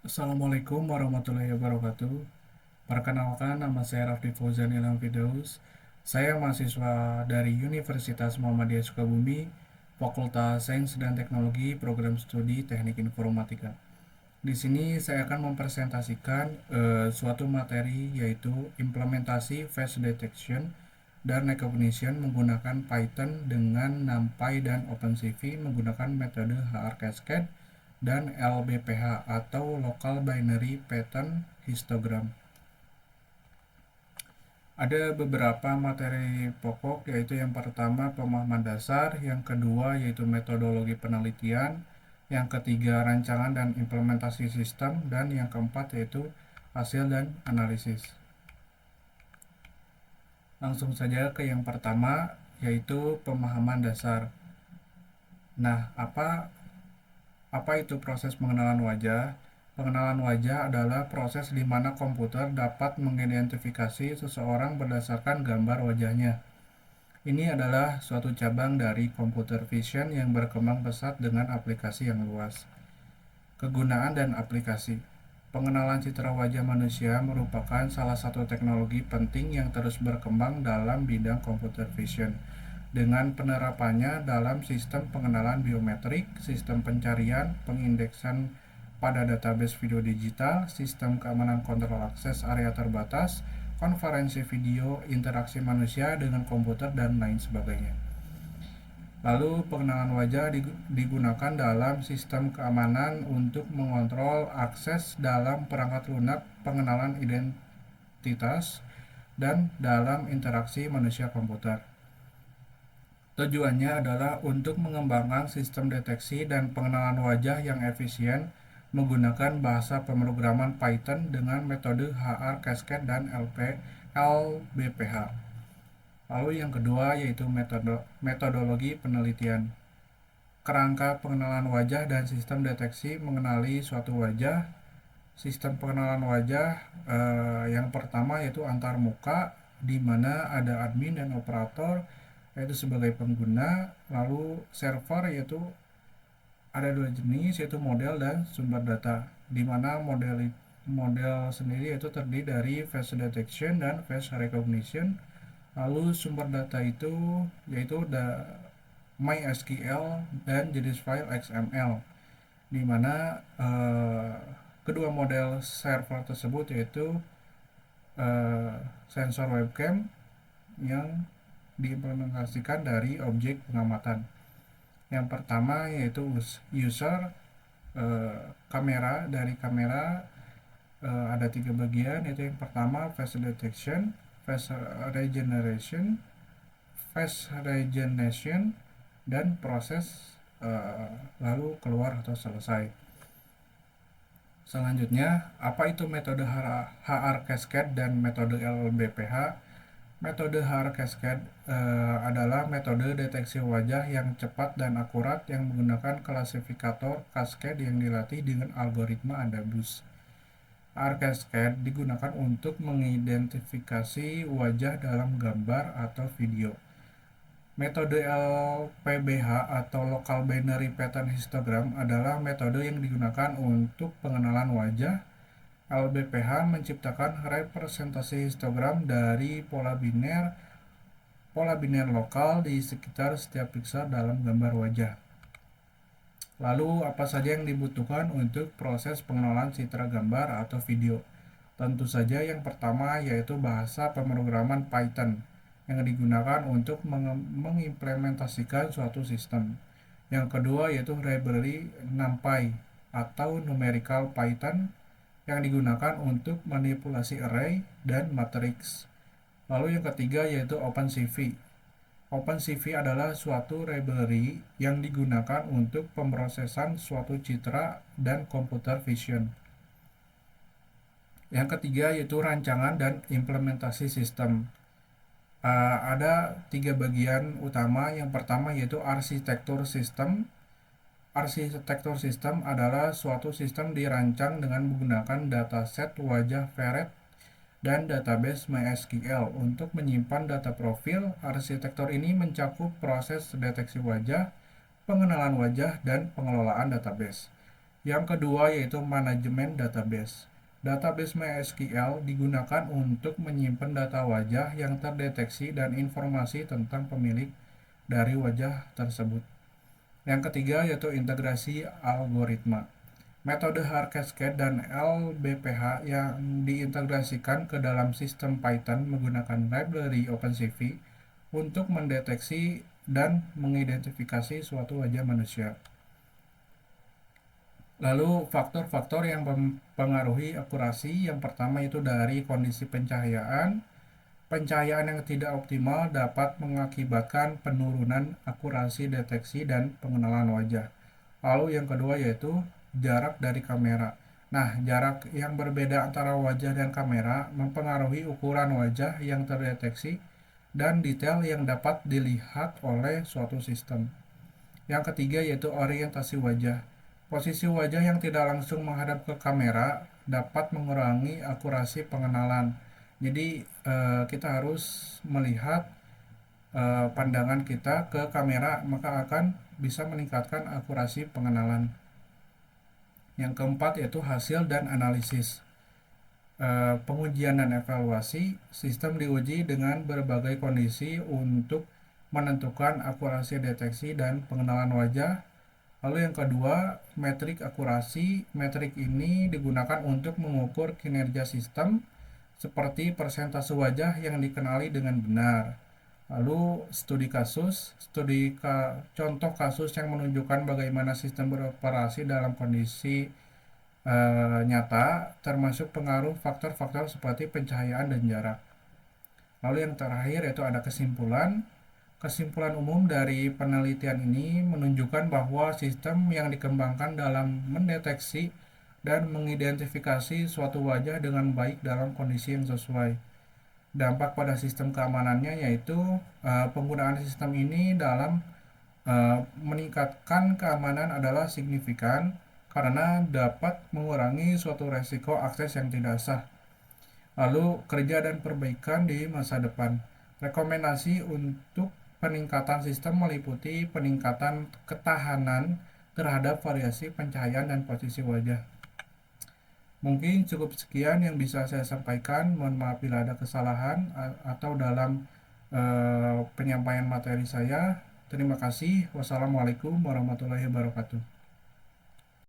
Assalamualaikum warahmatullahi wabarakatuh. Perkenalkan, nama saya Rafdi Fauzan Ilham Firdaus. Saya mahasiswa dari Universitas Muhammadiyah Sukabumi, Fakultas Sains dan Teknologi, Program Studi Teknik Informatika. Di sini saya akan mempresentasikan suatu materi yaitu implementasi face detection dan recognition menggunakan Python dengan NumPy dan OpenCV menggunakan metode HR Cascade dan LBPH atau Local Binary Pattern Histogram. Ada beberapa materi pokok, yaitu yang pertama pemahaman dasar, yang kedua yaitu metodologi penelitian, yang ketiga rancangan dan implementasi sistem, dan yang keempat yaitu hasil dan analisis. Langsung saja ke yang pertama, yaitu pemahaman dasar. Nah, apa itu proses pengenalan wajah? Pengenalan wajah adalah proses di mana komputer dapat mengidentifikasi seseorang berdasarkan gambar wajahnya. Ini adalah suatu cabang dari computer vision yang berkembang pesat dengan aplikasi yang luas. Kegunaan dan aplikasi. Pengenalan citra wajah manusia merupakan salah satu teknologi penting yang terus berkembang dalam bidang computer vision. Dengan penerapannya dalam sistem pengenalan biometrik, sistem pencarian, pengindeksan pada database video digital, sistem keamanan kontrol akses area terbatas, konferensi video, interaksi manusia dengan komputer, dan lain sebagainya. Lalu pengenalan wajah digunakan dalam sistem keamanan untuk mengontrol akses dalam perangkat lunak pengenalan identitas dan dalam interaksi manusia komputer. Tujuannya adalah untuk mengembangkan sistem deteksi dan pengenalan wajah yang efisien menggunakan bahasa pemrograman Python dengan metode HR Cascade dan LBPH. Lalu yang kedua yaitu metodologi penelitian. Kerangka pengenalan wajah dan sistem deteksi mengenali suatu wajah. Sistem pengenalan wajah yang pertama yaitu antar muka, di mana ada admin dan operator yaitu sebagai pengguna. Lalu server yaitu ada dua jenis, yaitu model dan sumber data, di mana model sendiri yaitu terdiri dari face detection dan face recognition. Lalu sumber data itu yaitu MySQL dan jenis file XML, di mana kedua model server tersebut yaitu sensor webcam yang diimplementasikan dari objek pengamatan. Yang pertama yaitu user, kamera. Dari kamera ada tiga bagian, yaitu yang pertama face detection, face regeneration, dan proses lalu keluar atau selesai. Selanjutnya, apa itu metode HR Cascade dan metode LBPH? Metode HR Cascade adalah metode deteksi wajah yang cepat dan akurat yang menggunakan klasifikator cascade yang dilatih dengan algoritma ADABUS. HR Cascade digunakan untuk mengidentifikasi wajah dalam gambar atau video. Metode LPBH atau Local Binary Pattern Histogram adalah metode yang digunakan untuk pengenalan wajah. LBPH menciptakan representasi histogram dari pola biner lokal di sekitar setiap piksel dalam gambar wajah. Lalu apa saja yang dibutuhkan untuk proses pengenalan citra gambar atau video? Tentu saja yang pertama yaitu bahasa pemrograman Python yang digunakan untuk mengimplementasikan suatu sistem. Yang kedua yaitu library NumPy atau numerical Python yang digunakan untuk manipulasi array dan matriks. Lalu yang ketiga yaitu OpenCV. OpenCV adalah suatu library yang digunakan untuk pemrosesan suatu citra dan computer vision. Yang ketiga yaitu rancangan dan implementasi sistem. Ada tiga bagian utama. Yang pertama yaitu arsitektur sistem. Arsitektur sistem adalah suatu sistem dirancang dengan menggunakan dataset wajah Ferret dan database MySQL untuk menyimpan data profil. Arsitektur ini mencakup proses deteksi wajah, pengenalan wajah, dan pengelolaan database. Yang kedua yaitu manajemen database. Database MySQL digunakan untuk menyimpan data wajah yang terdeteksi dan informasi tentang pemilik dari wajah tersebut. Yang ketiga yaitu integrasi algoritma. Metode hard cascade dan LBPH yang diintegrasikan ke dalam sistem Python menggunakan library OpenCV untuk mendeteksi dan mengidentifikasi suatu wajah manusia. Lalu faktor-faktor yang mempengaruhi akurasi, yang pertama itu dari kondisi pencahayaan. Pencahayaan yang tidak optimal dapat mengakibatkan penurunan akurasi deteksi dan pengenalan wajah. Lalu yang kedua yaitu jarak dari kamera. Nah, jarak yang berbeda antara wajah dan kamera mempengaruhi ukuran wajah yang terdeteksi dan detail yang dapat dilihat oleh suatu sistem. Yang ketiga yaitu orientasi wajah. Posisi wajah yang tidak langsung menghadap ke kamera dapat mengurangi akurasi pengenalan. Jadi kita harus melihat pandangan kita ke kamera, maka akan bisa meningkatkan akurasi pengenalan. Yang keempat yaitu hasil dan analisis. Pengujian dan evaluasi. Sistem diuji dengan berbagai kondisi untuk menentukan akurasi deteksi dan pengenalan wajah. Lalu yang kedua, metrik akurasi. Metrik ini digunakan untuk mengukur kinerja sistem seperti persentase wajah yang dikenali dengan benar. Lalu studi kasus, contoh kasus yang menunjukkan bagaimana sistem beroperasi dalam kondisi nyata, termasuk pengaruh faktor-faktor seperti pencahayaan dan jarak. Lalu yang terakhir yaitu ada kesimpulan. Kesimpulan umum dari penelitian ini menunjukkan bahwa sistem yang dikembangkan dalam mendeteksi dan mengidentifikasi suatu wajah dengan baik dalam kondisi yang sesuai. Dampak pada sistem keamanannya yaitu penggunaan sistem ini dalam meningkatkan keamanan adalah signifikan karena dapat mengurangi suatu resiko akses yang tidak sah. Lalu kerja dan perbaikan di masa depan. Rekomendasi untuk peningkatan sistem meliputi peningkatan ketahanan terhadap variasi pencahayaan dan posisi wajah. Mungkin cukup sekian yang bisa saya sampaikan. Mohon maaf bila ada kesalahan atau dalam penyampaian materi saya. Terima kasih. Wassalamualaikum warahmatullahi wabarakatuh.